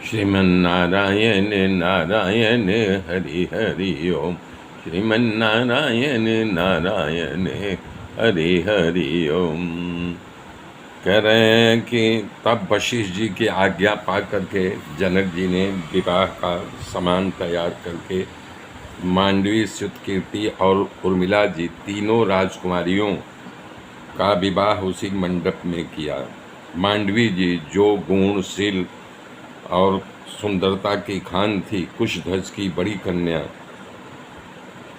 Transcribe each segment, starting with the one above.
श्रीमन्नारायण नारायण हरि हरि ओम। श्रीमन्नारायण नारायण हरि हरि ओम। कह रहे हैं कि तब वशिष्ठ जी की आज्ञा पा करके जनक जी ने विवाह का सामान तैयार करके मांडवी, सुतकीर्ति और उर्मिला जी तीनों राजकुमारियों का विवाह उसी मंडप में किया। मांडवी जी जो गुणशील और सुंदरता की खान थी, कुशध्वज की बड़ी कन्या,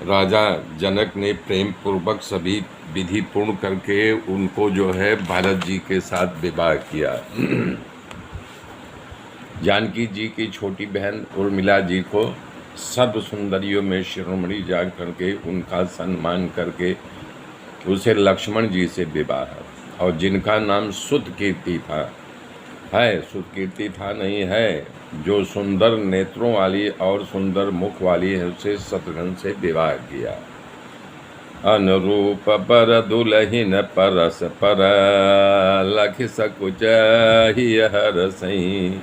राजा जनक ने प्रेम पूर्वक सभी विधि पूर्ण करके उनको जो है भरत जी के साथ विवाह किया। जानकी जी की छोटी बहन उर्मिला जी को सर्व सुंदरियों में शिरोमणि जान करके उनका सम्मान करके उसे लक्ष्मण जी से विवाह, और जिनका नाम सुतकीर्ति था, सुतकीर्ति था नहीं है, जो सुंदर नेत्रों वाली और सुंदर मुख वाली है, उसे शत्रुघ्न से विवाह किया। अनुरूप पर दुलहिन परस पर लख सकुच हर सही,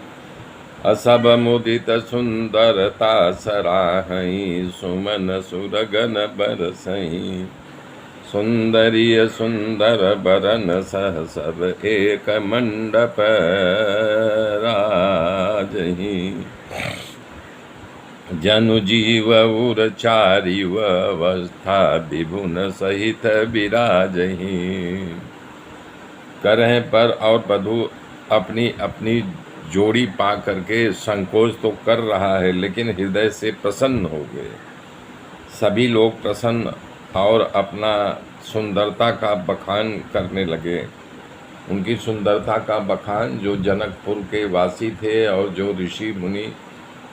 असब मुदित सुंदरता सराहई, सुमन सुरगन बरसई, सुंदरीय सुंदर बरन सहसर एक मंडप राजही, जनु जीव उर चारिव अवस्था विभुन सहित विराजही। करह पर और वधु अपनी अपनी जोड़ी पा करके संकोच तो कर रहा है, लेकिन हृदय से प्रसन्न हो गए। सभी लोग प्रसन्न और अपना सुंदरता का बखान करने लगे। उनकी सुंदरता का बखान जो जनकपुर के वासी थे और जो ऋषि मुनि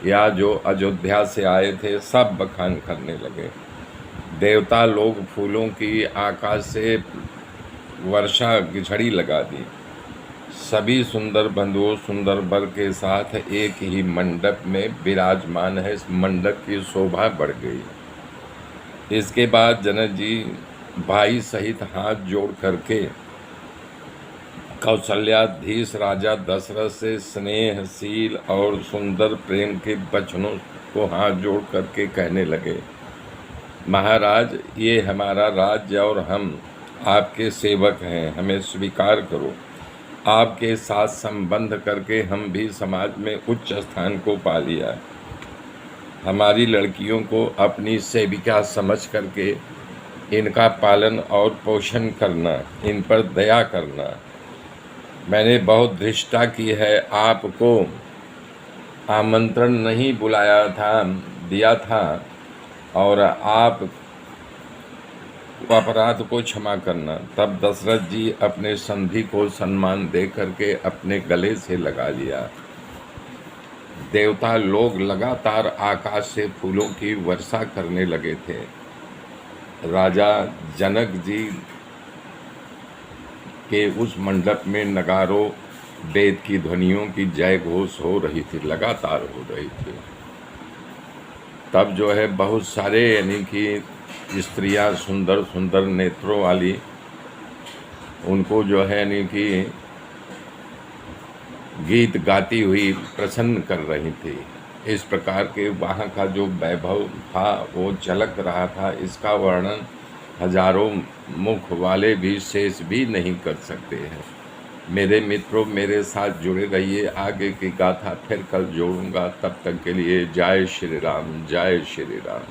या जो अयोध्या से आए थे, सब बखान करने लगे। देवता लोग फूलों की आकाश से वर्षा गिछड़ी लगा दी। सभी सुंदर बंधुओं सुंदर वर के साथ एक ही मंडप में विराजमान है। इस मंडप की शोभा बढ़ गई। इसके बाद जनक जी भाई सहित हाथ जोड़ करके कौशल्याधीश राजा दशरथ से स्नेहशील और सुंदर प्रेम के वचनों को हाथ जोड़ करके कहने लगे, महाराज, ये हमारा राज्य और हम आपके सेवक हैं, हमें स्वीकार करो। आपके साथ संबंध करके हम भी समाज में उच्च स्थान को पा लिया। हमारी लड़कियों को अपनी सेविका समझ करके इनका पालन और पोषण करना, इन पर दया करना। मैंने बहुत धृष्टा की है, आपको आमंत्रण नहीं बुलाया था, दिया था, और आप अपराध को क्षमा करना। तब दशरथ जी अपने संधि को सम्मान दे करके अपने गले से लगा लिया। देवता लोग लगातार आकाश से फूलों की वर्षा करने लगे थे। राजा जनक जी के उस मंडप में नगारों, वेद की ध्वनियों की जय घोष हो रही थी, लगातार हो रही थी। तब जो है बहुत सारे यानी कि स्त्रियां सुंदर सुंदर नेत्रों वाली, उनको जो है यानी कि गीत गाती हुई प्रसन्न कर रही थी। इस प्रकार के वहाँ का जो वैभव था वो झलक रहा था। इसका वर्णन हजारों मुख वाले भी शेष भी नहीं कर सकते हैं। मेरे मित्रों, मेरे साथ जुड़े रहिए। आगे की गाथा फिर कल जोड़ूंगा। तब तक के लिए जय श्री राम, जय श्री राम।